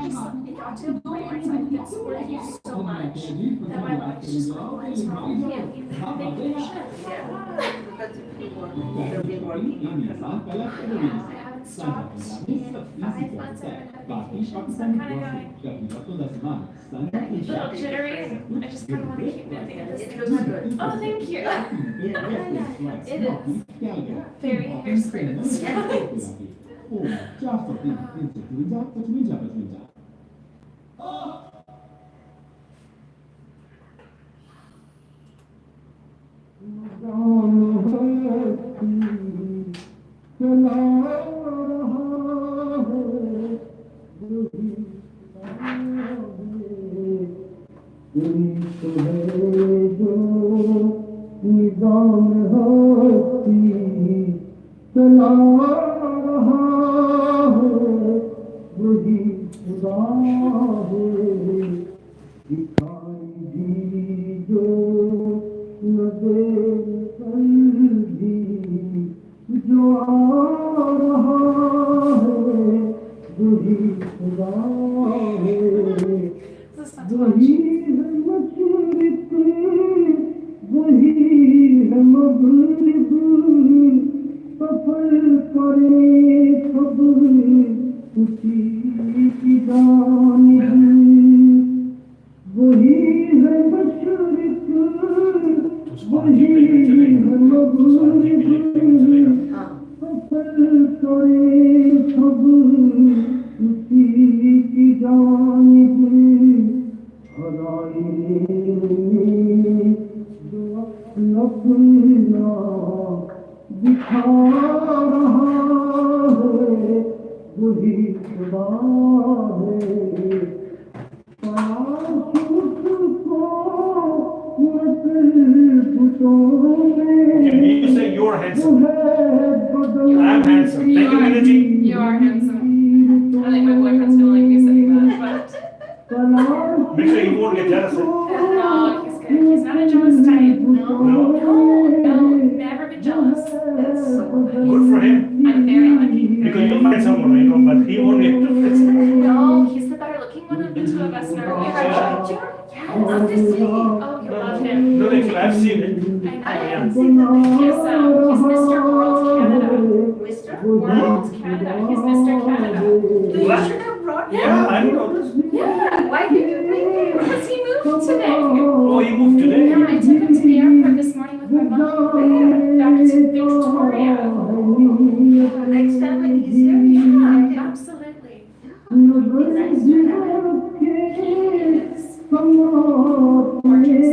it got to a point where it's like been supporting you so much that my life is just going, what is wrong with you? You have vacation. Yeah, because if you work, you've been working on and on. I haven't stopped in 5 months. I haven't had vacation, so I'm kind of going a little jittery. I just kind of want to keep moving at this It same looks time. good. Oh, thank you. Yeah. It is very hairspray. You are handsome. I think my boyfriend's gonna like me saying that, but Make sure he won't get jealous. no, he's good. He's not a jealous type. No, never been jealous. That's so good. Good for him. I'm very lucky. Because you'll find someone, I know, but he won't get to fit. No, he's the better looking one of the two of us in our Yeah. Yes. Love to see. Oh, you love him. No, actually, I've seen it. I haven't seen that. He's Mr. World Canada. Mr. World Canada. He's Mr. Canada. You should have brought him. Yeah, I know this. Yeah. Why did you bring him? Because he moved today. Oh, he moved today? Yeah, I took him to the airport this morning with my mom. Back to Victoria. Next time when he's here, you should Yeah, bring him. absolutely. It'd be nice to have him. He is gorgeous.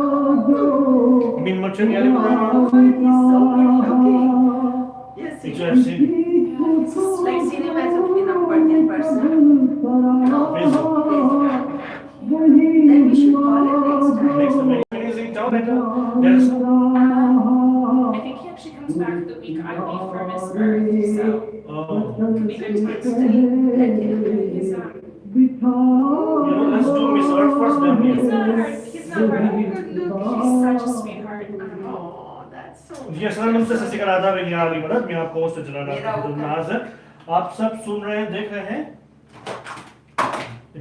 I mean, Mattea, He's so good looking. Yes, Which I've seen. like seen him as in person. No, Facebook. then we should call him Next next time. time, when he's in town, there's I think he actually comes back the week I leave for Miss Earth, so oh. could be good time to he's Let's do Miss Earth first, then he's we. not hard. He's not hard. He's such a sweetheart. Oh, that's so जी सलाम नमस्ते सत श्री अकाल आदाब India वाली मदद मैं आपको host जलाल मेरा अब्दुल नाज़र आप सब सुन रहे हैं देख रहे हैं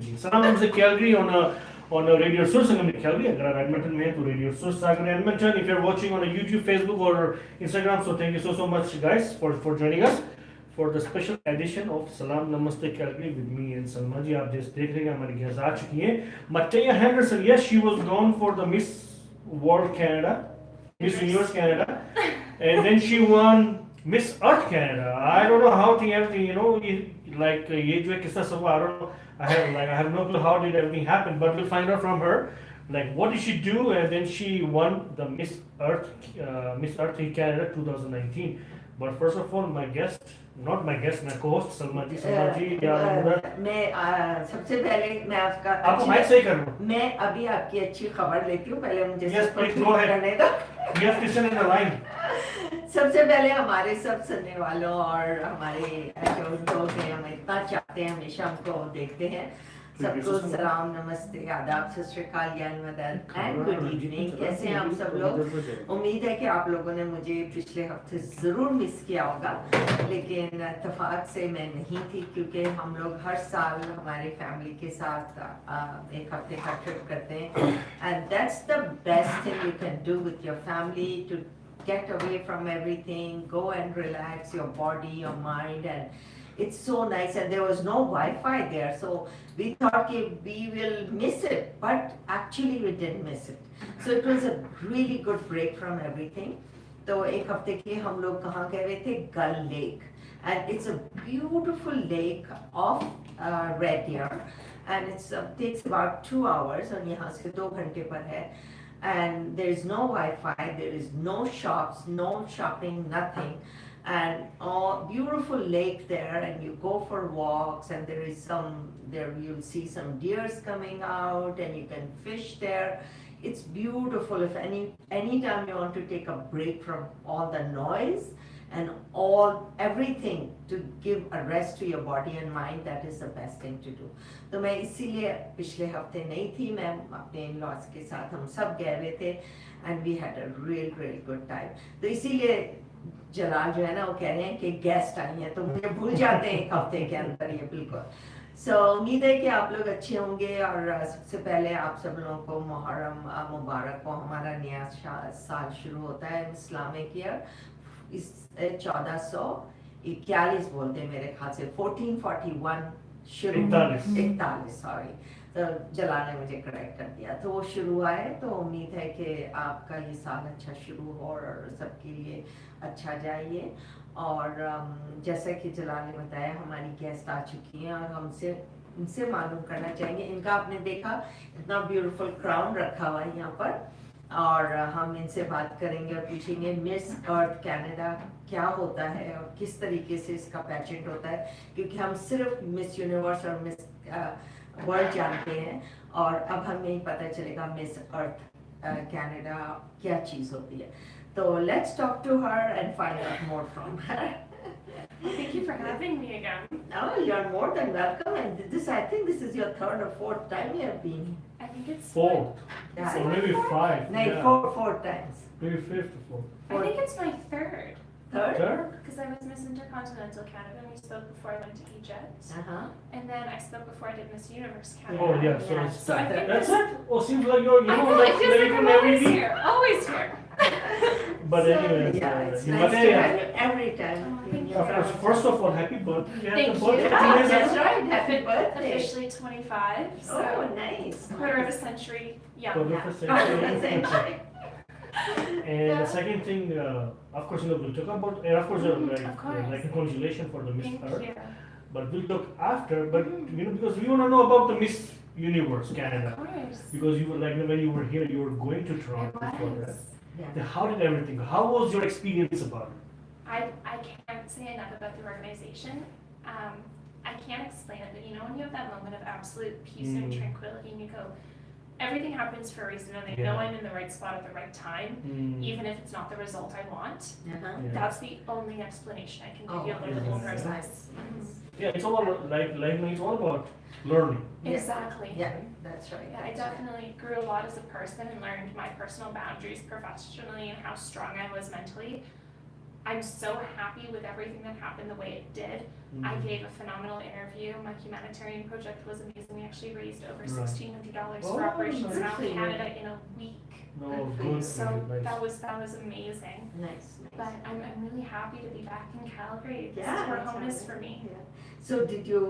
जी सलाम नमस्ते Calgary on a Radio Source in Calgary. अगर आप एडमिंटन में हैं तो Radio Source Sagar Edmonton. If you're watching on a YouTube, Facebook or Instagram, so thank you so much guys for joining us for the special edition of Salaam Namaste Calgary with me and Salma ji. आप जैसे देख रहे हैं हमारी guest आ चुकी हैं. Mattea Henderson, yes, she was gone for the Miss World Canada, Miss Universe Canada, and then she won Miss Earth Canada. I don't know how everything, like ये जो है किस्सा सब I don't know. I have no clue how did everything happen, but we'll find out from her. Like what did she do, and then she won the Miss Earth Canada 2019. But first of all, my guest, not my guest, my co-host Salma जी या मैं सबसे पहले मैं आपका आपको mic सही कर लो. मैं अभी आपकी अच्छी खबर लेती हूँ पहले मुझे Yes, सबको please, ठीक go ahead. करने दो We have Christian in the line. सबसे पहले हमारे सब सुनने वालों और हमारे जो लोग हैं हम इतना चाहते हैं हमेशा हमको देखते हैं सबको सलाम नमस्ते आदाब सत श्री अकाल ज्ञान मदद एंड गुड इवनिंग कैसे हैं आप सब लोग उम्मीद है कि आप लोगों ने मुझे पिछले हफ्ते ज़रूर मिस किया होगा लेकिन इत्तेफाक से मैं नहीं थी क्योंकि हम लोग हर साल हमारे फैमिली के साथ एक हफ्ते का ट्रिप करते हैं and that's the best thing you can do with your family to get away from everything, go and relax your body, your mind, and it's so nice. And there was no Wi-Fi there, so we thought we will miss it, but actually we didn't miss it. So it was a really good break from everything. तो एक हफ्ते के हम लोग कहाँ गए हुए थे गल lake and it's a beautiful lake of Red Deer and it takes about 2 hours और यहाँ से 2 घंटे पर है. And there is no Wi-Fi, there is no shops, no shopping, nothing, and all beautiful lake there. And you go for walks, and there you'll see some deers coming out, and you can fish there. It's beautiful. If anytime you want to take a break from all the noise and everything to give a rest to your body and mind, that is the best thing to do. तो मैं इसीलिए पिछले हफ्ते नहीं थी मैं अपने in-laws के साथ हम सब गए हुए थे and we had a real good time. तो इसीलिए जलाल जो है ना वो कह रहे हैं कि गेस्ट आई हैं तो मुझे भूल जाते हैं एक हफ्ते के अंदर ये बिल्कुल. So उम्मीद है कि आप लोग अच्छे होंगे और सबसे पहले आप सब लोगों को मुहर्रम मुबारक हो. हमारा नया साल शुरू होता है इस्लामिक ईयर इस 1441 बोलते हैं मेरे ख्याल से 1441 शुरू 41 सॉरी तो जला ने मुझे करेक्ट कर दिया तो वो शुरू हुआ है. तो उम्मीद है कि आपका ये साल अच्छा शुरू हो और सबके लिए अच्छा जाइए. और जैसा कि जला ने बताया हमारी गेस्ट आ चुकी हैं और हमसे इनसे मालूम करना चाहेंगे. इनका आपने देखा इतना ब्यूटीफुल क्राउन रखा हुआ है यहाँ पर और हम इनसे बात करेंगे और पूछेंगे मिस अर्थ कनाडा क्या होता है और किस तरीके से इसका पैजेंट होता है क्योंकि हम सिर्फ मिस यूनिवर्स और मिस वर्ल्ड जानते हैं और अब हमें पता चलेगा मिस अर्थ कनाडा क्या चीज़ होती है. तो let's talk to her and find out more from her. Thank you for having me again. Oh, you're more than welcome. And I think this is your 3rd or 4th time you have been. I think it's 4th. Yeah, So maybe 5. no, Yeah. four times. Maybe 5th or 4th. I think it's my 3rd. Third? Because I was Miss Intercontinental Canada and we spoke before I went to Egypt. And then I spoke before I did Miss Universe Canada. Oh yeah, so Yeah. it's So I think that's this- it. Oh, seems like you're I know, it feels like I'm every always week. here. Always here. But So, anyways, yeah, it's you nice must to say, have you every time. Oh, thank of course, first of all, happy birthday. You have Thank the birthday. you. Yeah, that's right. Happy birthday. Officially 25. So Oh, nice. quarter of a century young. Quarter of a century. And the second thing, of course, we'll talk about, and of course, course. like a congratulations for the Miss Thank Earth. you. But we'll talk after. But because we want to know about the Miss Universe Canada, Of course. because you were like when you were here, you were going to Toronto It before that. was. Yeah. Then how did everything go? How was your experience about it? I can't say enough about the organization. I can't explain it, but you know when you have that moment of absolute peace and tranquility and you go, everything happens for a reason and I know Yeah. I'm in the right spot at the right time, even if it's not the result I want. Uh-huh. Yeah. That's the only explanation I can give Oh, you on the whole yeah. process. Yeah, it's all about it's all about learning. Yeah. Exactly. Yeah, that's right. Yeah, I definitely grew a lot as a person and learned my personal boundaries professionally and how strong I was mentally. I'm so happy with everything that happened the way it did. I gave a phenomenal interview. My humanitarian project was amazing. We actually raised over Right. $1,600 Oh, for Operation nice. Salaam Canada in a week. No, Good for good. you. So Nice. that was amazing. Nice, nice. But I'm really happy to be back in Calgary. This Yeah, is where that's home is right. for me. Yeah. So did you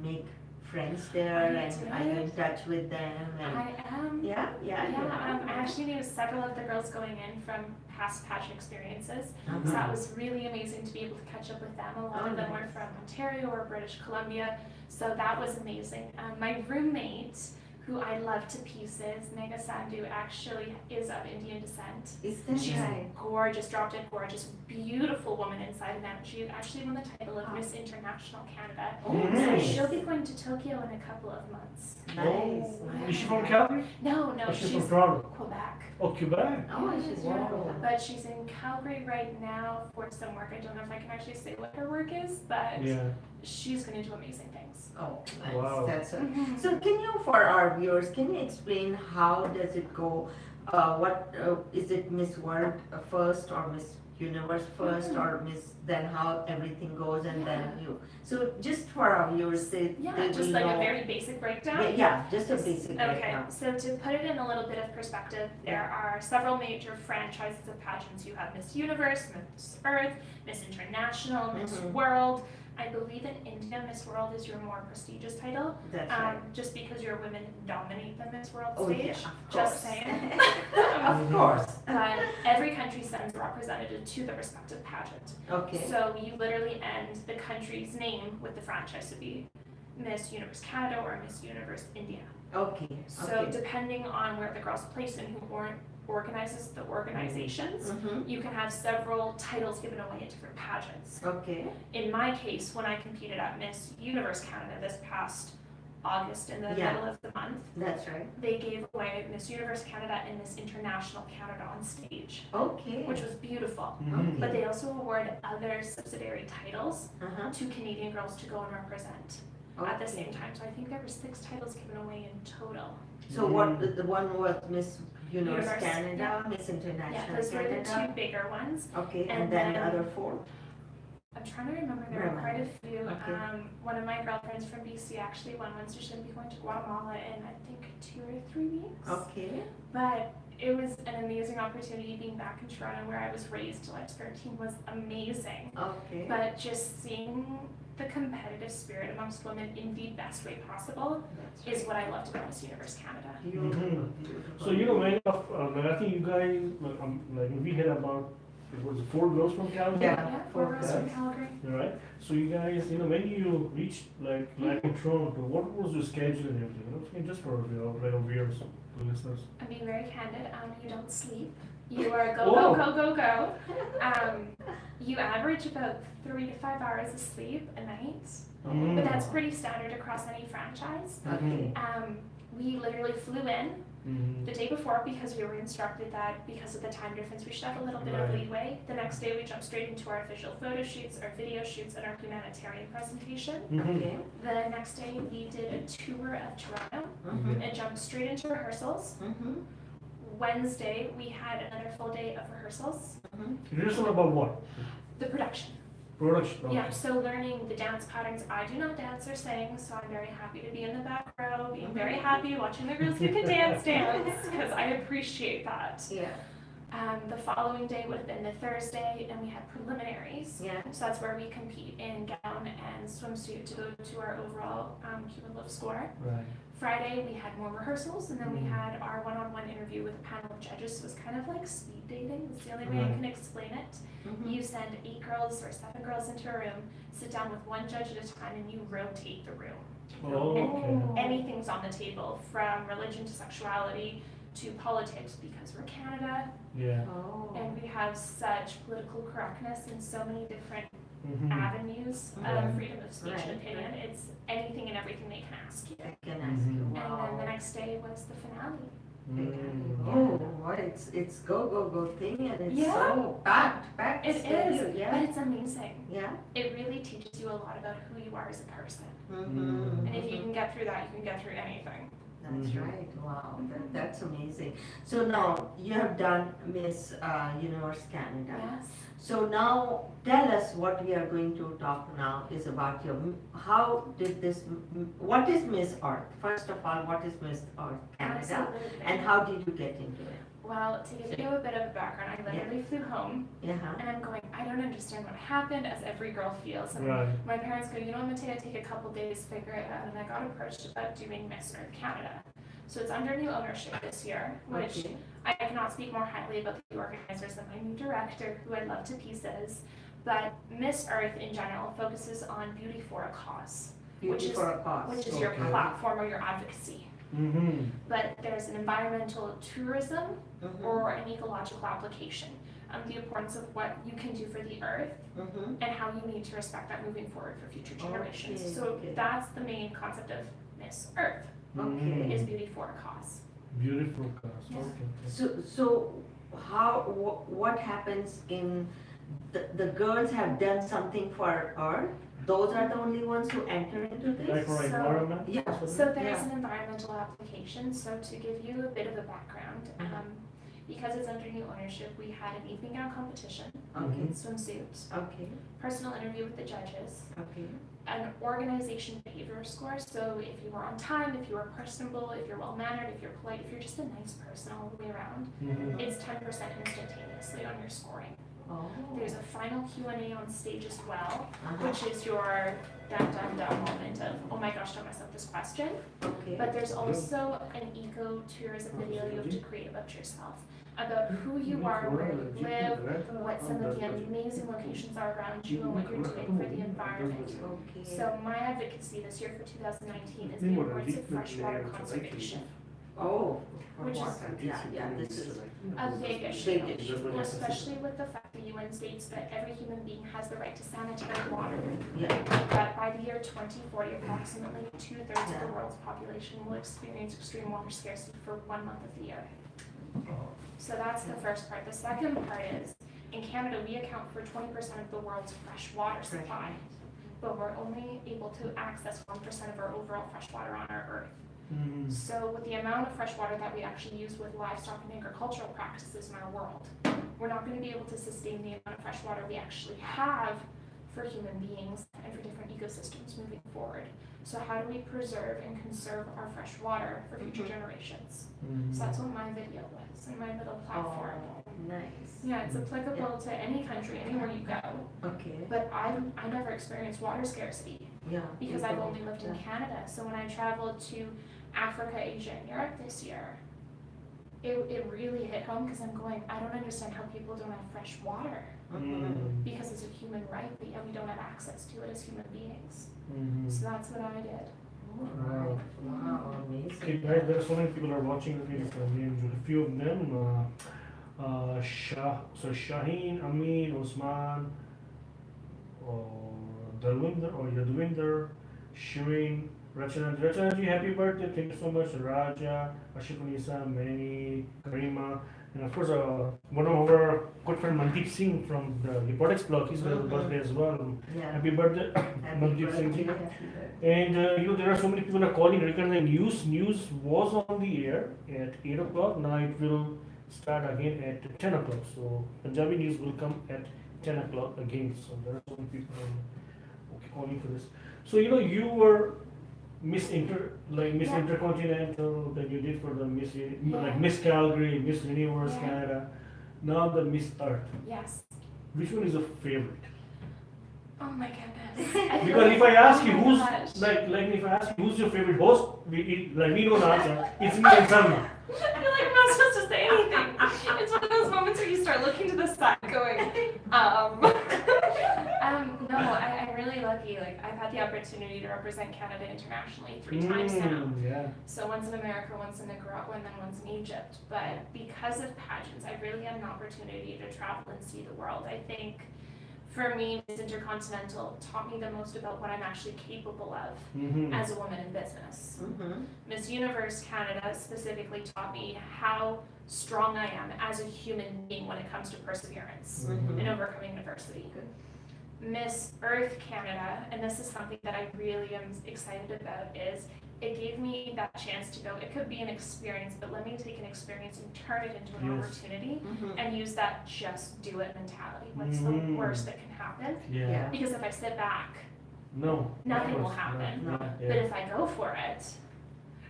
make friends there I and are you in did. touch with them? And I am. yeah, yeah. you are. I actually knew several of the girls going in from past pageant experiences. Uh-huh. So that was really amazing to be able to catch up with them. A lot of them were from Ontario or British Columbia, so that was amazing. My roommate, who I love to pieces. Megha Sandhu actually is of Indian descent. Is that She's right? gorgeous, drop dead gorgeous, beautiful woman inside and out. She actually won the title of Miss International Canada. Oh, Mm. So nice. she'll be going to Tokyo in a couple of months. Nice. Is she from Calgary? No, Or she's she's from Toronto? Quebec. Oh, Quebec. Oh, she's Wow. wonderful. But she's in Calgary right now for some work. I don't know if I can actually say what her work is, but Yeah. she's going to do amazing things. Oh, nice. Wow. That's it. Mhm. So can you, for our viewers, can you explain how does it go? What is it, Miss World first or Miss Universe first or Miss, then how everything goes and then you. So just for our viewers, they Yeah, just will like a know. very basic breakdown. Yeah, just a basic Okay, breakdown. so to put it in a little bit of perspective, there are several major franchises of pageants. You have Miss Universe, Miss Earth, Miss International, Miss Mhm. World. I believe in India, Miss World is your more prestigious title, That's right. just because your women dominate the Miss World Oh, stage. yeah, of course. Just saying. Of course. But every country sends a representative to the respective pageant. Okay. So you literally end the country's name with the franchise to be Miss Universe Canada or Miss Universe India. Okay. So Okay. depending on where the girl's placed and who organizes the organizations, Mhm. you can have several titles given away at different pageants. Okay. In my case, when I competed at Miss Universe Canada this past August in the Yeah. middle of the month, That's right. they gave away Miss Universe Canada and Miss International Canada on stage, Okay. which was beautiful. Mhm. But they also award other subsidiary titles Uh-huh. to Canadian girls to go and represent at the same time. So I think there were 6 titles given away in total. So what, the one was Miss Universe Universe, Canada, Miss Yeah, International those were the 2 Canada. bigger ones. Okay, and and then then- other 4? I'm trying to remember, there were quite a few. Okay. One of my girlfriends from BC actually won one, so she'll be going to Guatemala in I think 2 or 3 weeks. Okay. But it was an amazing opportunity being back in Toronto where I was raised till I was 13 was amazing. Okay. But just seeing the competitive spirit amongst women in the best way possible That's is right. what I loved about Miss Universe Canada. Beautiful, Mhm. beautiful. So, many of, I think you guys, like, we had about, it was 4 girls from Calgary? Yeah. Yeah, 4 girls from girls. Calgary. Right? So you guys, when you reached, like in Toronto, what was your schedule and everything? Just for, like, our viewers, the listeners. I'm being very candid. You don't sleep. You are go, Whoa. go, go, go, go. You average about 3 to 5 hours of sleep a night, Mm. but that's pretty standard across any franchise. Okay. We literally flew in Mhm. the day before because we were instructed that because of the time difference, we should have a little bit of Right. leeway. The next day, we jumped straight into our official photo shoots, our video shoots, and our humanitarian presentation. Mhm. Okay. The next day, we did a tour of Toronto Mhm. and jumped straight into rehearsals. Mhm. Wednesday, we had another full day of rehearsals. Mhm. Rehearsal about what? The production. Production. Okay. Yeah, so learning the dance patterns. I do not dance or sing, so I'm very happy to be in the back row, being very happy watching the girls who can dance, because I appreciate that. Yeah. The following day would have been the Thursday, and we had preliminaries. Yeah. So that's where we compete in gown and swimsuit to go to our overall cumulative score. Right. Friday, we had more rehearsals, and then we Mhm. had our one-on-one interview with a panel of judges. So it was kind of like speed dating. It's the only way I Right. can explain it. Mhm. You send 8 girls or 7 girls into a room, sit down with one judge at a time, and you rotate the room. Oh, okay. Anything's on the table, from religion to sexuality to politics, because we're Canada, Yeah. Oh. and we have such political correctness in so many different Mhm. avenues Right. of freedom of speech Right, and opinion. It's anything and everything they can ask you. I can ask you. Mhm. And then the Wow. next day was the finale. Mm. Oh, what it's go thing and it's Yeah. so packed It schedule, is, but yeah. it's amazing. Yeah. It really teaches you a lot about who you are as a person. Mhm. And if you can get through that, you can get through anything. That's Mhm. right. Wow, that's amazing. So now you have done Miss Universe Canada. Yes. So now tell us what we are going to talk now is about your, how did this, what is Miss Earth? First of all, what is Miss Earth Canada? Absolutely. And how did you get into it? Well, to give you a bit of a background, I literally flew home Yeah. and I'm going, I don't understand what happened, as every girl feels. And Right. my parents go, you know, Mattea, take a couple days, figure it out. And I got approached about doing Miss Earth Canada. So it's under new ownership this year, which Okay. I cannot speak more highly about the organizers than my new director, who I love to pieces. But Miss Earth in general focuses on beauty for a cause, Beauty which is- for a cause. which is your Okay. platform or your advocacy. But there's an environmental tourism or an ecological application. The importance of what you can do for the earth and how you need to respect that moving forward for future generations. So that's the main concept of Miss Earth, is beauty for a cause. Beauty for a cause. Yeah. Okay. So what happens in the girls have done something for Earth? Those are the only ones who enter into this? Like for So- environment? Yeah. So there's an environmental application. So to give you a bit of a background, because it's under new ownership, we had an evening gown competition, Okay, swimsuit, okay, personal interview with the judges, okay. an organization behavior score. So if you were on time, if you were personable, if you're well mannered, if you're polite, if you're just a nice person all the way around, it's 10% instantaneously on your scoring. Oh. There's a final Q&A on stage as well, which is your dum moment of, oh my gosh, don't mess up this question. Okay. But there's also an eco-tourism video you have to create about yourself, about who you are, where you live, what some of the amazing locations are around you, and what you're doing for the environment. Okay. So my advocacy this year for 2019 is the importance of freshwater conservation. Oh, Which is- yeah, this is A big issue, big issue. especially with the fact the UN states that every human being has the right to sanitary water. Yeah. But by the year 2040, approximately 2/3 of the world's population will experience extreme water scarcity for 1 month of the year. So that's the first part. The second part is, in Canada, we account for 20% of the world's fresh water supply, but we're only able to access 1% of our overall fresh water on our earth. So with the amount of fresh water that we actually use with livestock and agricultural practices in our world, we're not going to be able to sustain the amount of fresh water we actually have for human beings and for different ecosystems moving forward. So how do we preserve and conserve our fresh water for future generations? So that's what my video was and my little platform. Oh, nice. Yeah, it's applicable to any country, anywhere you go. Okay. But I never experienced water scarcity Yeah. because I've only lived in Canada. So when I traveled to Africa, Asia, and Europe this year, it really hit home because I'm going, I don't understand how people don't have fresh water because it's a human right, but yet we don't have access to it as human beings. So that's what I did. Wow. Wow, Okay, amazing. guys, there are so many people are watching. Let me just name a few of them. Shaheen, Amin, Osman, Yadwinder, Shireen, Rachana, happy birthday, thank you so much, Raja, Ashikunisa, Manny, Karima, and of course, one of our good friend Mandeep Singh from the Reportex blog, he's got a birthday as well. Yeah. Happy birthday, Happy Mandeep Singh. birthday, ji. happy birthday. And there are so many people are calling regarding the news. News was on the air at 8 o'clock. Now it will start again at 10 o'clock. So Punjabi news will come at 10 o'clock again. So there are so many people calling for this. So you were Miss Intercontinental that you did for the Miss like Miss Calgary, Miss Universe Yeah. Canada. Now the Miss Earth. Yes. Which one is your favorite? Oh my goodness. I feel Because if I ask you oh my who's gosh. like if I ask you who's your favorite host, we know the answer. It's me and Salma. I feel like I'm not supposed to say anything. It's one of those moments where you start looking to the side going, no, I'm really lucky. Like, I've had the opportunity to represent Canada internationally 3 times now. Yeah. So once in America, once in Nicaragua, and then once in Egypt. But because of pageants, I really had an opportunity to travel and see the world. I think for me, Miss Intercontinental taught me the most about what I'm actually capable of as a woman in business. Miss Universe Canada specifically taught me how strong I am as a human being when it comes to perseverance and overcoming adversity. Miss Earth Canada, and this is something that I really am excited about, is it gave me that chance to go, it could be an experience, but let me take an experience and turn it into an opportunity and use that just do it mentality. What's the worst that can happen? Yeah. Because if I sit back, No. nothing of will course happen. not. But Yeah. if I go for it,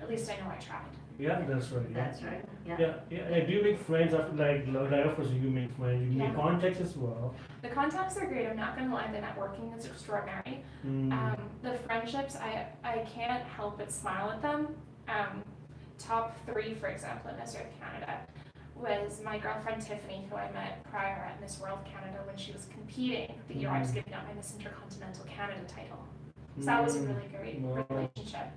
at least I know I tried. Yeah, that's right. Yeah. That's right. Yeah. Yeah. And do you make friends after like of course you make friends, you make Yeah. contacts as well. The contacts are great. I'm not going to lie. The networking is extraordinary. The friendships, I can't help but smile at them. Top 3, for example, in Miss Earth Canada was my girlfriend Tiffany, who I met prior at Miss World Canada when she was competing the year I was giving out my Miss Intercontinental Canada title. So that was a really great relationship.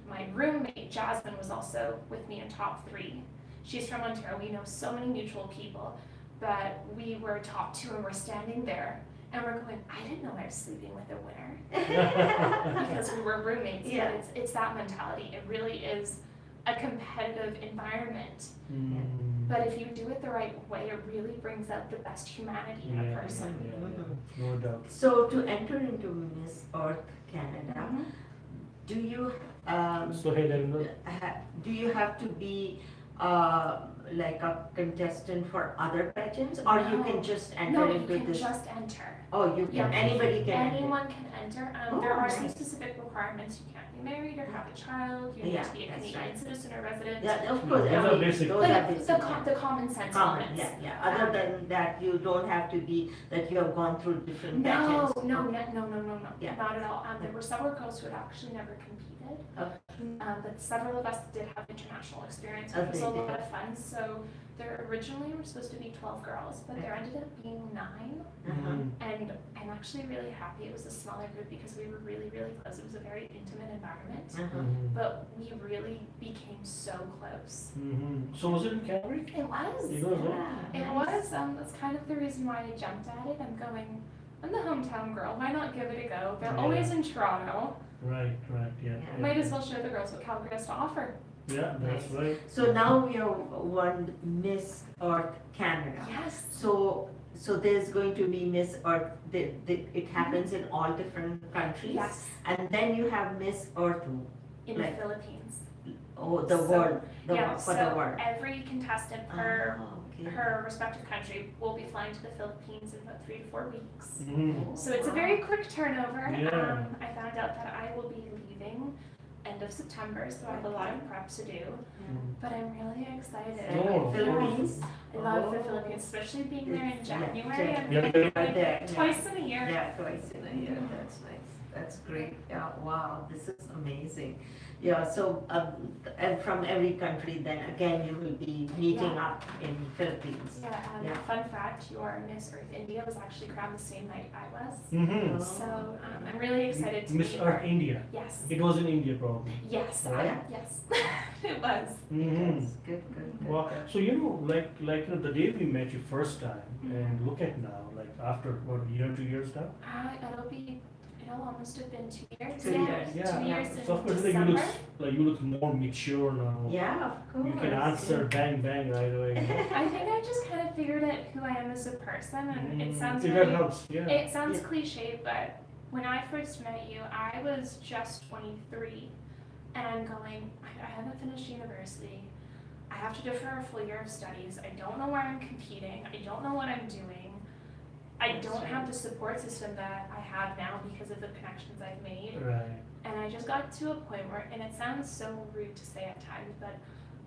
My roommate, Jasmine, was also with me in top 3. She's from Ontario. We know so many mutual people, but we were top 2 and we're standing there and we're going, I didn't know I was sleeping with a winner because we were roommates. Yeah. But it's that mentality. It really is a competitive environment. But if you do it the right way, it really brings out the best humanity in a person. No doubt. So to enter into Miss Earth Canada, Mhm. do you So hey there, do you have to be like a contestant for other pageants, or you can No. just enter No, you into can this? just enter. Oh, you can. Yeah. Anybody can Anyone can enter. Oh, There are some nice. specific requirements. You can't be married or have a child. You need Yeah, to be a that's Canadian right. citizen or resident. Yeah, of course. Those are every- basic. Those Like are basic. the common sense Common, elements. yeah. Other than that, you don't have to be that you have gone through different No, pageants. no, Yeah. not at all. There were several girls who had actually never competed, but several of us did have international experience, which was they a did. lot of fun. So there originally were supposed to be 12 girls, but there ended up being 9, and I'm actually really happy it was a smaller group because we were really, really close. It was a very intimate environment, but we really became so close. So was it in Calgary? It was. You know, right? It was. That's kind of the reason why I jumped at it. I'm the hometown girl. Why not give it a go? They're Yeah. always in Toronto. Right, yeah. Might as well show the girls what Calgary has to offer. Yeah, that's Nice. right. So now we are one Miss Earth Canada. Yes. So there's going to be Miss Earth. It happens in all different countries. Yes. And then you have Miss Earth. In Like- the Philippines. Oh, the So- world. So The world. every contestant per Oh, okay. her respective country will be flying to the Philippines in about 3 to 4 weeks. So it's a Wow. very quick turnover. Yeah. I found out that I will be leaving end of September, so I have a lot of prep to do. But I'm really excited. Oh, Philippines. I love the Oh. Philippines, especially being there in Yeah, January. I'm yeah. like Right there, yeah. twice in a year. Yeah, twice in a year. That's nice. That's great. Yeah, wow, this is amazing. Yeah, so and from every country, then again, you will be meeting Yeah. up in Philippines. Yeah, Yeah. fun fact, your Miss Earth India was actually crowned the same night I was. Mm-hmm. So I'm really excited to Miss meet Earth her. India. Yes. It was in India probably. Yes, Right. yes, it was. Mm-hmm. Yes, good. Well, so like you know, the day we met you first time, and look at now, like after what, a year, 2 years now? It'll almost have been 2 years. 2 yeah. years. 2 Yeah. years So of in course, December. you look more mature now. Yeah, of course. You can answer bang right away. I think I just kind of figured out who I am as a person, and it sounds That really, helps, yeah. it sounds Yeah. cliche, but when I first met you, I was just 23, and I'm going, I haven't finished university. I have to defer a full year of studies. I don't know where I'm competing. I don't know what I'm doing. I don't have the support system that I have now because of the connections I've made. Right. And I just got to a point where, and it sounds so rude to say at times, but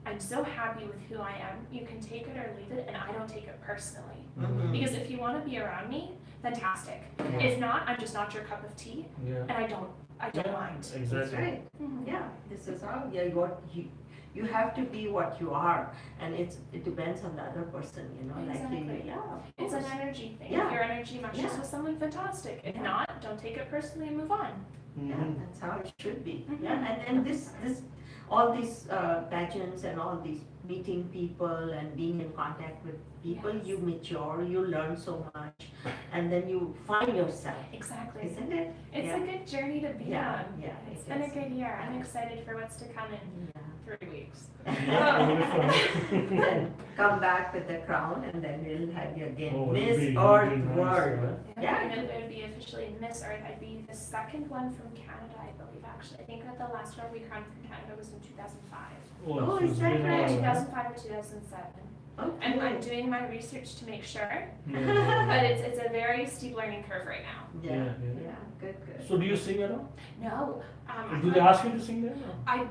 I'm so happy with who I am. You can take it or leave it, and I don't take it personally. Mhm. Because if you want to be around me, fantastic. Yeah. If not, I'm just not your cup of tea, Yeah. and I don't Yeah, mind. That's exactly. right. Mhm. Yeah, this is how you have to be what you are, and it depends on the other person, like Exactly. yeah, of It's an course. energy thing. Yeah. If your energy matches Yeah. with someone, fantastic. If Yeah. not, don't take it personally and move on. Yeah, Mhm. that's how it should be. Mhm. Yeah, and this all these pageants and all these meeting people and being in contact with people, Yes. you mature, you learn so much, and then you find yourself, Exactly. isn't it? It's Yeah. a good journey to be Yeah, on. yeah, It's it been a is. good year. I'm excited for what's to come in Yeah. 3 weeks. Yeah, beautiful. Then come back with the crown, and then we'll have you again, Oh, it'll Miss be Earth nice, World. right? Yeah. And it would be officially Miss Earth. I'd be the second one from Canada, I believe, actually. I think that the last one we crowned from Canada was in 2005. Oh, so is it's that been a right? while, huh? 2005 or 2007. Okay. I'm doing my research to make sure, Yeah. but it's a very steep learning curve right now. Yeah, Yeah. yeah, good. So do you sing at all? No. Do they ask you to sing there? or?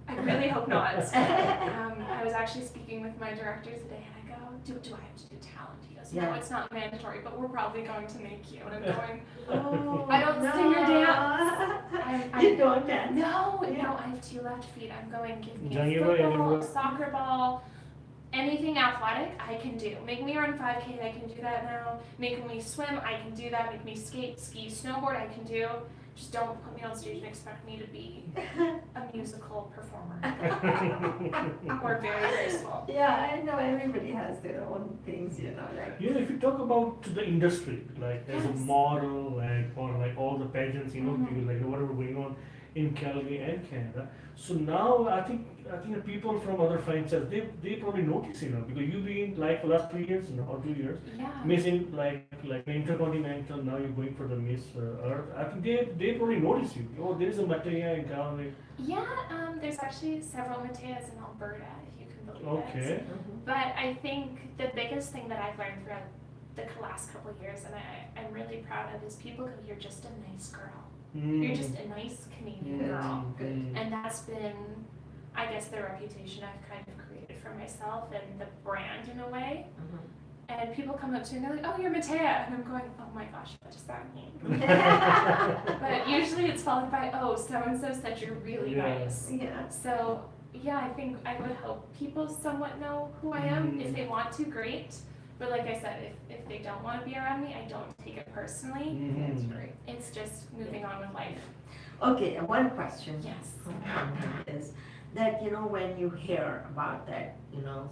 I really hope not. I was actually speaking with my director today, and I go, do I have to do talent? He goes, no, Yeah. it's not mandatory, but we're probably going to make you. And I'm going, Oh, I don't sing or dance. You don't dance? no, Yeah. no, I have 2 left feet. I'm going, give me a Jangiva, football, a Jangiva. soccer ball, anything athletic, I can do. Make me run 5K, I can do that now. Make me swim, I can do that. Make me skate, ski, snowboard, I can do. just don't put me on stage and expect me to be a musical performer or very graceful. Yeah, I know everybody has their own things, like. You know, if you talk about the industry, like as a Yes. model, like or like all the pageants, Mhm. people, like whatever going on in Calgary and Canada. So now I think the people from other franchises they probably notice, because you've been like for the last 3 years, or 2 years, Yeah. missing like intercontinental. Now you're going for the Miss Earth. I think they probably notice you. Oh, there is a Mattea in Calgary. Yeah, there's actually several Matteas in Alberta, if you can believe it. Okay. But I think the biggest thing that I've learned throughout the last couple of years, and I'm really proud of, is people go, you're just a nice girl. You're just a nice Canadian girl. Good. And that's been, I guess, the reputation I've kind of created for myself and the brand in a way. And people come up to me and they're like, oh, you're Mattea. And I'm going, oh my gosh, what does that mean? But usually it's followed by, oh, so-and-so said you're really nice. Yeah. So, yeah, I think I would hope people somewhat know who I am. If they want to, great. But like I said, if they don't want to be around me, I don't take it personally. That's right. It's just moving on with life. Okay, one question. Yes. from me is that, when you hear about that,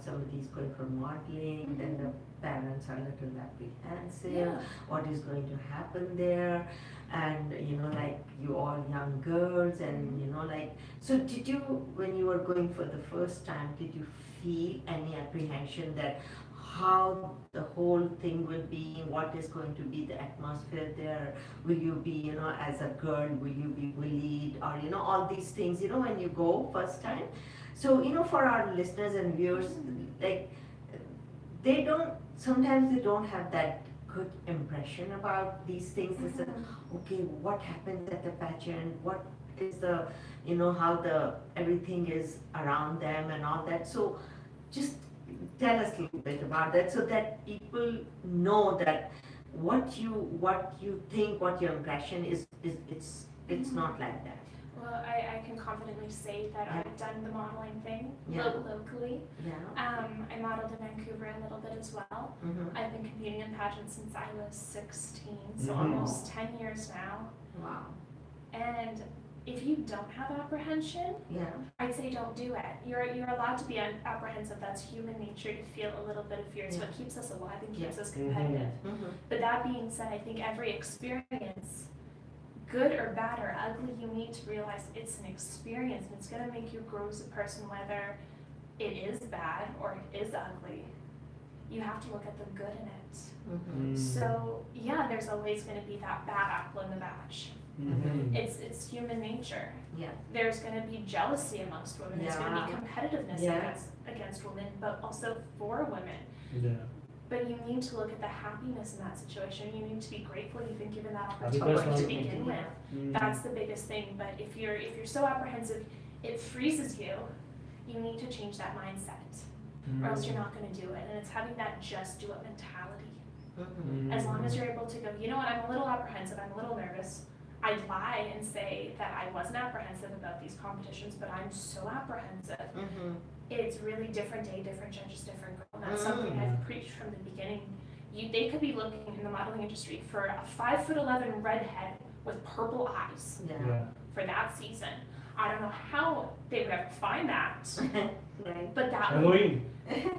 somebody's going for modeling, then the parents are a little apprehensive, Yeah. what is going to happen there, and, like, you all young girls, and, like, so did you, when you were going for the first time, did you feel any apprehension that how the whole thing will be, what is going to be the atmosphere there, will you be, as a girl, will you be bullied, or, all these things, when you go first time. So, for our listeners and viewers, like, sometimes they don't have that good impression about these things. They say, okay, what happens at the pageant, what is the, how everything is around them and all that. So just tell us a little bit about that so that people know that what you think, what your impression is, it's not like that. Well, I can confidently say that I've done the modeling thing locally. Yeah. I modeled in Vancouver a little bit as well. I've been competing in pageants since I was 16, so almost 10 years now. Wow. And if you don't have apprehension, I'd say don't do it. You're allowed to be apprehensive. That's human nature to feel a little bit of fear. It's what keeps us alive and keeps us competitive. But that being said, I think every experience, good or bad or ugly, you need to realize it's an experience and it's going to make you grow as a person, whether it is bad or it is ugly. You have to look at the good in it. So yeah, there's always going to be that bad apple in the batch. It's human nature. Yeah. There's going to be jealousy amongst women. There's going to be competitiveness against women, but also for women. Yeah. But you need to look at the happiness in that situation. You need to be grateful you've been given that opportunity to begin with. That's the biggest thing. But if you're so apprehensive, it freezes you. You need to change that mindset, or else you're not going to do it. And it's having that just do it mentality. As long as you're able to go, you know what, I'm a little apprehensive, I'm a little nervous. I'd lie and say that I wasn't apprehensive about these competitions, but I'm so apprehensive. It's really different day, different judges, different girl. And that's something I've preached from the beginning. They could be looking in the modeling industry for a 5'11" redhead with purple eyes for that season. I don't know how they would ever find that, but that would,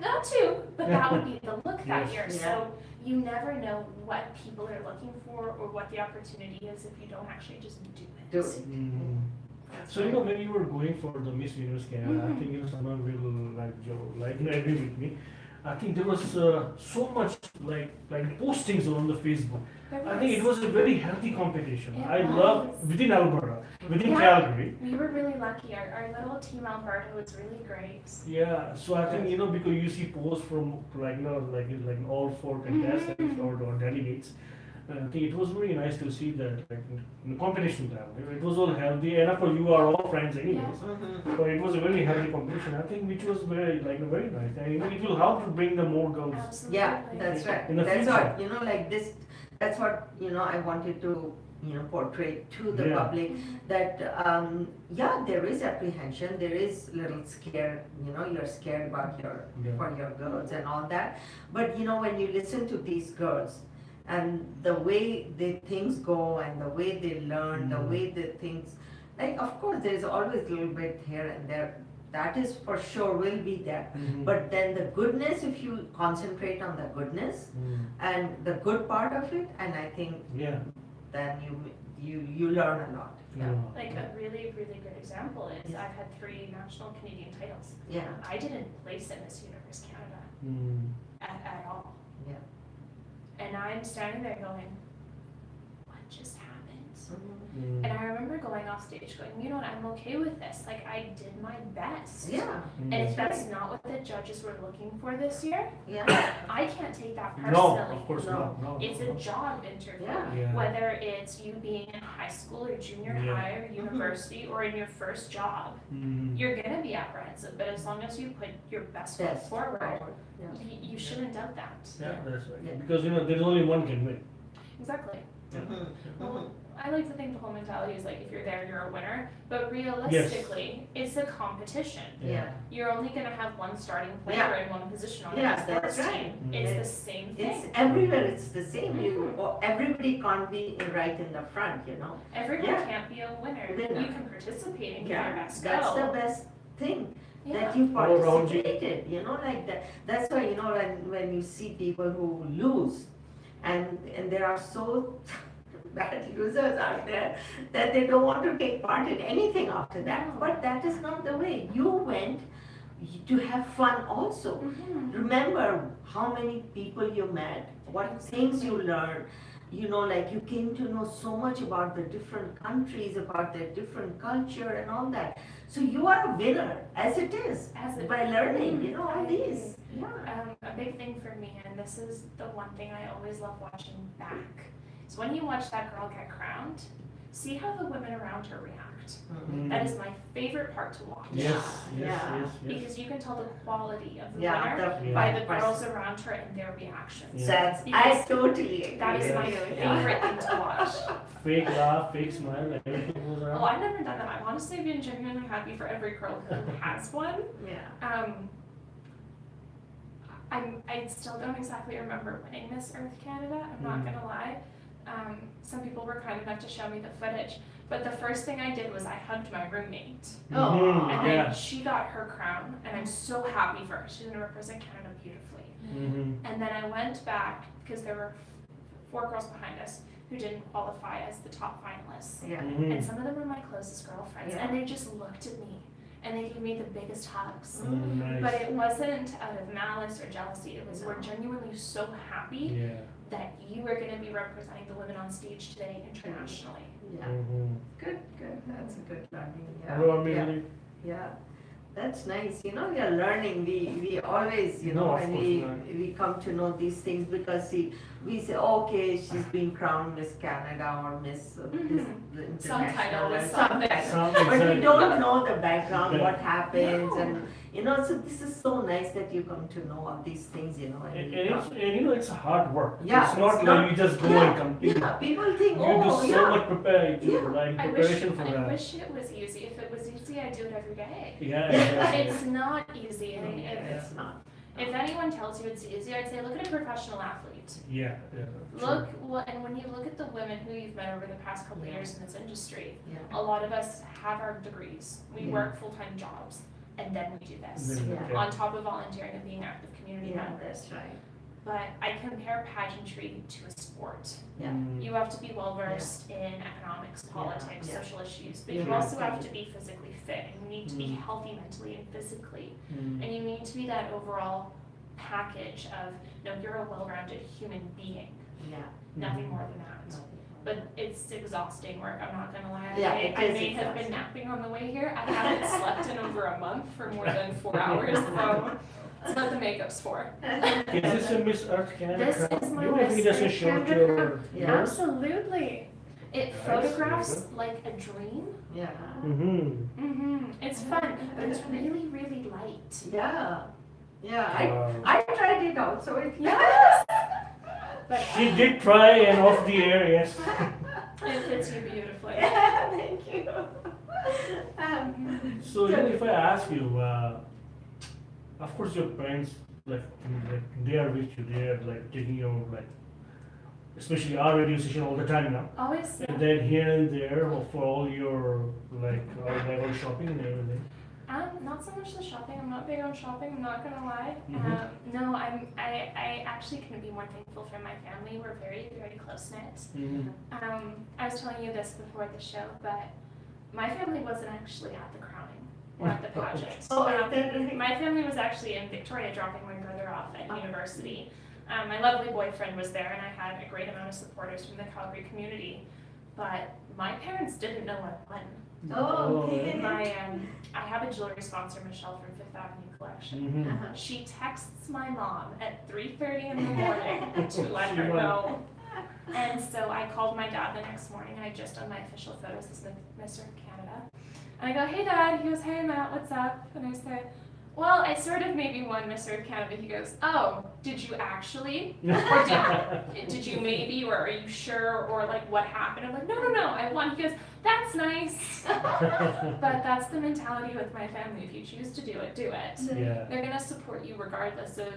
that too, but that would be the look that year. So you never know what people are looking for or what the opportunity is if you don't actually just do it. So when you were going for the Miss Universe Canada, I think someone will agree with me. I think there was so much like postings on the Facebook. I think it was a very healthy competition. I love within Alberta, within Calgary. We were really lucky. Our little team Alberta was really great. Yeah, so I think because you see posts from like all 4 contestants or delegates. I think it was very nice to see that in the competition level. It was all healthy, and of course you are all friends anyways. So it was a very healthy competition. I think which was very nice, and it will help to bring the more girls. Absolutely. Yeah, that's right. In the That's future. what like this. That's what I wanted to portray to the public that there is apprehension, there is little scare. You're scared about for your girls and all that. But when you listen to these girls, and the way the things go and the way they learn, the way the things, like of course there's always a little bit here and there. That is for sure will be there. But then the goodness, if you concentrate on the goodness and the good part of it, and I think then you learn a lot. Like a really, really good example is I've had 3 national Canadian titles. Yeah. I didn't place in Miss Universe Canada at all. Yeah. And I'm standing there going, what just happened? Mm-hmm. And I remember going off stage going, you know what, I'm okay with this. Like, I did my best. Yeah. And if that's not what the judges were looking for this year, Yeah. I can't take that personally. No, of course No. not. No. It's a job interview. Yeah. Whether it's you being in high school or junior high or university or in your first job, you're going to be apprehensive. But as long as you put your best foot Best forward, Yeah. you shouldn't doubt that. Yeah, that's right. Yeah. Because there's only one can win. Exactly. Mhm. Well, I like to think the whole mentality is like if you're there, you're a winner. But realistically, it's a competition. Yeah. You're only going to have one starting player Yeah. in one position on Yeah, the sports that's right. team. It's the same It's thing. everywhere. It's the same. Everybody can't be right in the front. Everyone Yeah. can't be a winner. Winner. You can participate and give your best That's go. the best thing. Yeah. That you All around you. participated, like that. That's why, when you see people who lose, and there are so bad losers out there that they don't want to take part in anything after that. No. But that is not the way. You went to have fun also. Mhm. Remember how many people you met, what things you learned. Like you came to know so much about the different countries, about their different culture and all that. So you are a winner, as it is, by learning, all these. Yeah. A big thing for me, and this is the one thing I always love watching back, is when you watch that girl get crowned, see how the women around her react. That is my favorite part to watch. Yes. Because you can tell the quality of the Yeah, winner by the girls around her and their reactions. Yeah. I Because totally agree. that is Yeah. my favorite thing to watch. Fake laugh, fake smile, everything goes Oh, around. I've never done that. I've honestly been genuinely happy for every girl who has one. Yeah. I still don't exactly remember winning Miss Earth Canada, I'm not gonna lie. Some people were kind enough to show me the footage, but the first thing I did was I hugged my roommate. Oh, And Yeah. then she got her crown, and I'm so happy for her. She's gonna represent Canada beautifully. And then I went back, because there were 4 girls behind us who didn't qualify as the top finalists. Yeah. And some of them were my closest girlfriends, Yeah. and they just looked at me, and they gave me the biggest hugs. Nice. But it wasn't out of malice or jealousy. It was we're genuinely so happy Yeah. that you are going to be representing the women on stage today internationally. Yeah. Good. That's a good learning. Yeah. Hello, Yeah. Amelie. Yeah, that's nice. We are learning. We always, No, of when course not. we come to know these things because we say, okay, she's been crowned Miss Canada or Miss International. Some title and with some something. title. Some- But we exactly. don't know the background, what happens, No. and so this is so nice that you come to know all these things, and And, you and, come. it's hard work. Yeah, It's not it's like not- you just go Yeah, and complete. Yeah, people think, You oh, do so yeah. much Yeah. preparation for I that. wish it was easy. If it was easy, I'd do it every day. Yeah, exactly. It's not easy. And It's not. if anyone tells you it's easy, I'd say look at a professional athlete. Yeah. Look, and when you look at the women who you've met over the past couple of years in this industry, Yeah. a lot of us have our degrees. We Yeah. work full-time jobs, and then we do this. Yeah. On top of volunteering and being active community Yeah, members. that's right. But I compare pageantry to a sport. Yeah. You have to be well versed in economics, politics, Yeah. social issues, but Yeah. you also have to be physically fit, and you need to be Mm. healthy mentally and physically, Mm. and you need to be that overall package of, no, you're a well-rounded human being, Yeah. nothing more than that. But it's exhausting work, I'm not gonna lie. Yeah, I it may is have been exhausting. napping on the way here, I haven't slept in over a month for more than 4 hours, so it's what the makeup's for. Is this a Miss Earth Canada? This crown? is my You think Miss that's a Earth short Canada your Yeah. yours? Absolutely. It Nice, photographs very like a dream. Yeah. Mm-hmm. It's fun, but it's really, really light. Yeah. Yeah. I tried it out, so it. Yes. But She did try and off the air, yes. it fits you beautifully. Yeah, thank you. So if I ask you, of course your parents like they are with you, they are like taking you like especially our radio station all the time now. Always, yeah. And then here and there for all your like all shopping and everything. Not so much the shopping. I'm not big on shopping. I'm not gonna lie. Mhm. No, I actually couldn't be more thankful for my family. We're very, very close knit. Mm-hmm. I was telling you this before the show, but my family wasn't actually at the crowning or at the pageant. Oh, is that right? My family was actually in Victoria dropping my brother off at university. My lovely boyfriend was there, and I had a great amount of supporters from the Calgary community. But my parents didn't know I won. Oh, okay. I have a jewelry sponsor, Michelle from Fifth Avenue Collection. Mm-hmm. She texts my mom at 3:30 in the morning to let her She won. know. And so I called my dad the next morning, and I just done my official photos as Mr. Canada. And I go, hey Dad, he goes, hey Matt, what's up? And I said, well, I sort of maybe won Mr. Canada. He goes, oh, did you actually? Or did you maybe, or are you sure, or like what happened? I'm like, no, I won. He goes, that's nice. But that's the mentality with my family. If you choose to do it, do it. Yeah. They're gonna support you regardless of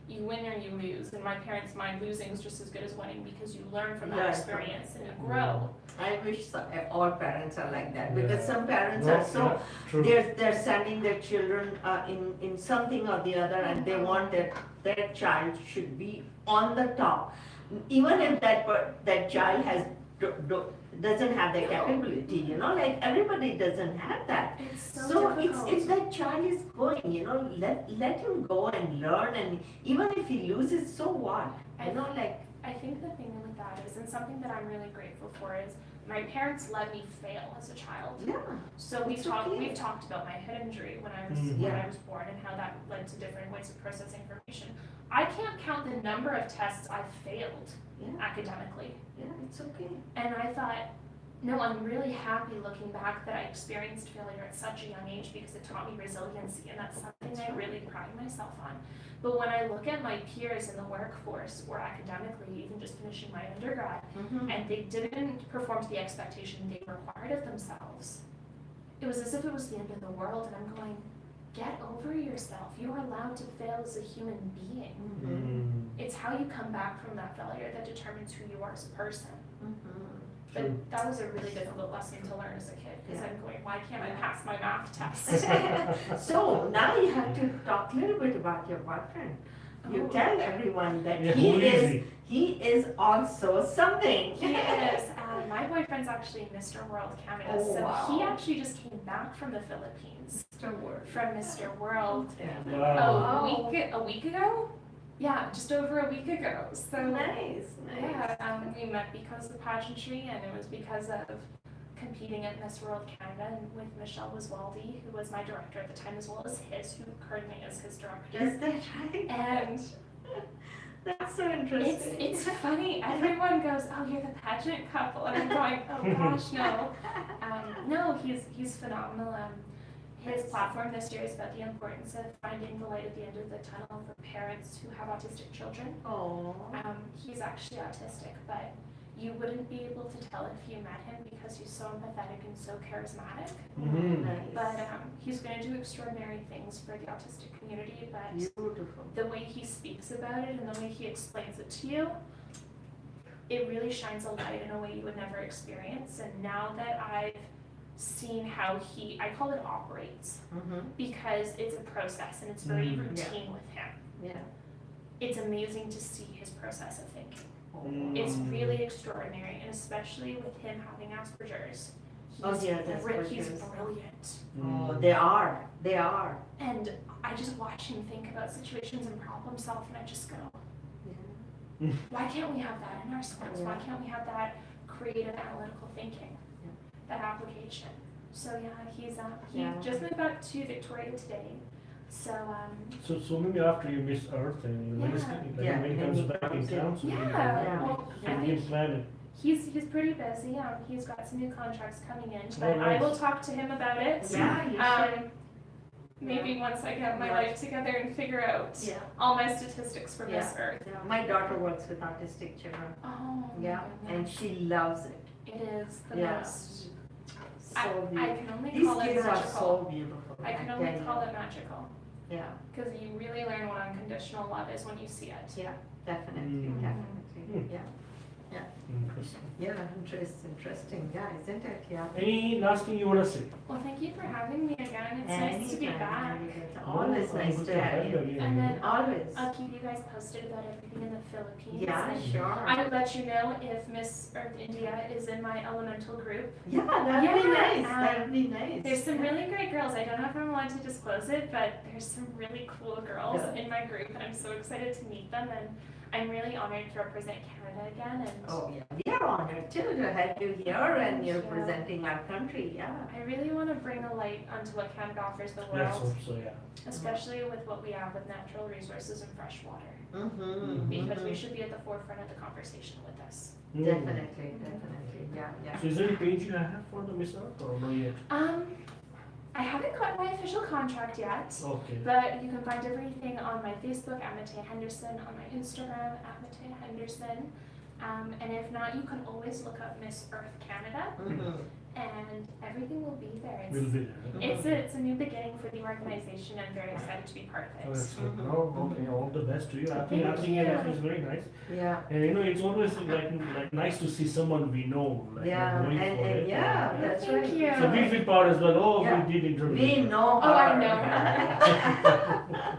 you win or you lose. In my parents' mind, losing is just as good as winning because you learn from that Right. experience and you grow. I wish all parents are like that, because Yeah. some parents No, are so, yeah, true. they're sending their children in something or the other, and they want that their child should be on the top. Even if that child has, doesn't have the capability, like everybody doesn't have that. It's so So difficult. if that child is going, let him go and learn, and even if he loses, so what? I think the thing with that is, and something that I'm really grateful for is, my parents let me fail as a child. Yeah. So we've talked about my head injury when I was Mhm. when I was born and how that led to different ways of processing information. I can't count the number of tests I've failed Yeah. academically. Yeah, it's okay. And I thought, no, I'm really happy looking back that I experienced failure at such a young age because it taught me resiliency, and that's something I really pride myself on. But when I look at my peers in the workforce or academically, even just finishing my undergrad, Mhm. and they didn't perform to the expectation they required of themselves, it was as if it was the end of the world, and I'm going, get over yourself. You're allowed to fail as a human being. Mhm. Mm, It's how you come back from that failure that determines who you are as a person. Mhm. But true. that was a really difficult lesson to learn as a kid, because Yeah. I'm going, why can't I pass my math test? So now you have to talk a little bit about your boyfriend. You Oh. tell everyone that Yeah, he who is is also something. He is. My boyfriend's actually Mr. World Canada, Oh, so wow. he actually just came back from the Philippines from Mr. World Wow. a week ago. Yeah, just over a week ago. So Nice, nice. yeah, we met because of pageantry, and it was because of competing at Miss World Canada and with Michelle Wiswaldi, who was my director at the time, as well as his, who currently is his director. Is that right? And That's so interesting. it's funny. Everyone goes, "Oh, you're the pageant couple," and I'm going, "Oh gosh, no." No, he's phenomenal. His platform this year is about the importance of finding the light at the end of the tunnel for parents who have autistic children. Oh. He's actually autistic, but you wouldn't be able to tell if you met him because he's so empathetic and so charismatic. Mhm. Nice. But he's going to do extraordinary things for the autistic community, but Beautiful. the way he speaks about it and the way he explains it to you, it really shines a light in a way you would never experience. And now that I've seen how I call it operates, Mhm. because it's a process and it's very Mm. routine with him. Yeah. It's amazing to see his process of thinking. Mm. It's really extraordinary, and especially with him having Asperger's. Oh, yeah, that's He's Asperger's. brilliant. Oh, they are. They are. And I just watch him think about situations and problem solve, and I just go, Yeah. why can't we have that in our schools? Why Yeah. can't we have that creative analytical thinking, Yeah. that application? So yeah, he Yeah. just moved back to Victoria today. So So maybe after you miss Earth and Yeah. Yeah, when he comes back in town, so yeah, well, I you think can plan it. he's pretty busy. He's got some new contracts coming in, but Oh, nice. I will talk to him about it. Yeah, you should. Maybe once I get my Yeah. life together and figure out Yeah. all my statistics for Miss Yeah. Earth. Yeah. My daughter works with autistic children. Oh, my Yeah, and goodness. she loves it. It is the Yeah. most. So I beautiful. can only These call it kids are magical. so beautiful. I can tell only you. call it magical Yeah, because you really learn what unconditional love is when you see it. yeah, definitely, Mm. definitely, Mm. yeah. Interesting. Yeah, interesting. Yeah, isn't it? Yeah. Any last thing you want to say? Well, thank you for having me again. It's nice to be back. It's always nice to have you. And then Always. I'll keep you guys posted about everything in the Philippines. Yeah, And sure. I'll let you know if Miss Earth India is in my elemental group. Yeah, that'd be Yeah, nice. That'd be nice. There's some really great girls. I don't know if I'm allowed to disclose it, but there's some really cool girls Yeah. in my group, and I'm so excited to meet them. And I'm really honored to represent Canada again. And Oh yeah, we are honored too to have you here and you're Yeah. presenting our country. Yeah. I really want to bring a light onto what Canada offers the Let's world, hope so, yeah. especially with what we have with natural resources and fresh water, Mm-hmm. because we should be at the forefront of the conversation with this. Definitely. Yeah. So is there any page you have for the Miss Earth or not yet? I haven't got my official contract yet. Okay. But you can find everything on my Facebook at Mattea Henderson, on my Instagram at Mattea Henderson. And if not, you can always look up Miss Earth Canada, Mm-hmm. and everything will be there. Will be there. It's a new beginning for the organization. I'm very excited to be part Oh, of that's it. good. No, okay, all the best to you. I think it is very nice. Yeah. And it's always like nice to see someone we know Yeah, going for and it. yeah, that's Thank right. you. So we feel proud as well. Oh, Yeah. we did interview. We know her. Oh, I know her.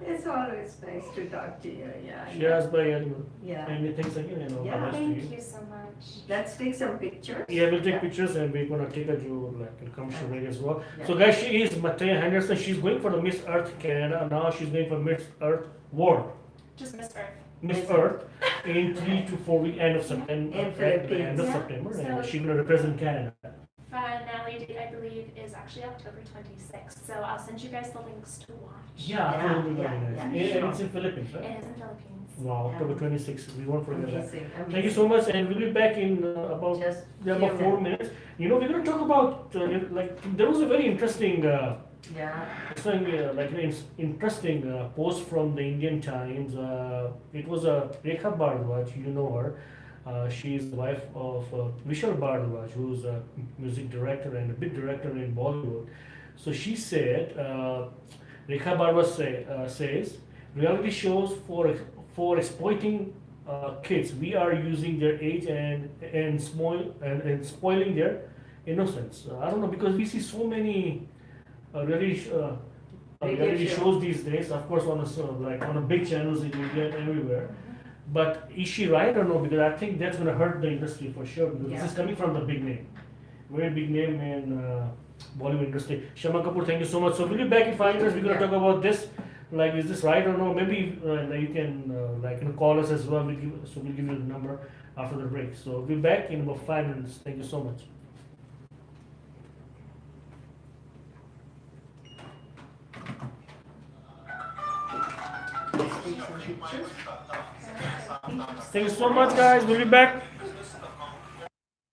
It's always nice to talk to you. Yeah. Cheers by anyone. Yeah. And thanks again. Yeah. Best to Thank you. you so much. Let's take some pictures. Yeah, we'll take pictures and we're gonna take a to like a commercial break as well. Yeah. So guys, she is Mattea Henderson. She's going for the Miss Earth Canada. Now she's going for Miss Earth World. Just Miss Earth. Miss Earth in 3 to 4 week end of September. In at the end of Philippines. September, and So- she's gonna represent Canada. Finale date, I believe, is actually October 26th. So I'll send you guys the links to watch. Yeah, Yeah, it'll be very yeah, nice. yeah, And sure. it's in Philippines, right? It is in Philippines. Wow, Yeah. October 26th. We won't forget that. Amazing. Thank you so much, and we'll be back in about Just about few 4 minutes. We're going to talk about like there was a very interesting, Yeah. interesting post from the Indian Times. It was Rekha Bhardwaj. You know her. She's the wife of Vishal Bhardwaj, who's a music director and a big director in Bollywood. So she said, Rekha Bhardwaj says, reality shows for exploiting kids. We are using their age and spoiling their innocence. I don't know, because we see so many reality shows these days. Of course, on a big channels in India and everywhere. But is she right or no? Because I think that's going to hurt the industry for sure. Because this is coming from the big name, very big name in Bollywood industry. Shama Kapoor, thank you so much. So we'll be back in 5 minutes. We're going to talk about this. Like, is this right or no? Maybe you can call us as well. We'll give you the number after the break. So we'll be back in about 5 minutes. Thank you so much. Let's take some pictures. Thank you so much, guys. We'll be back.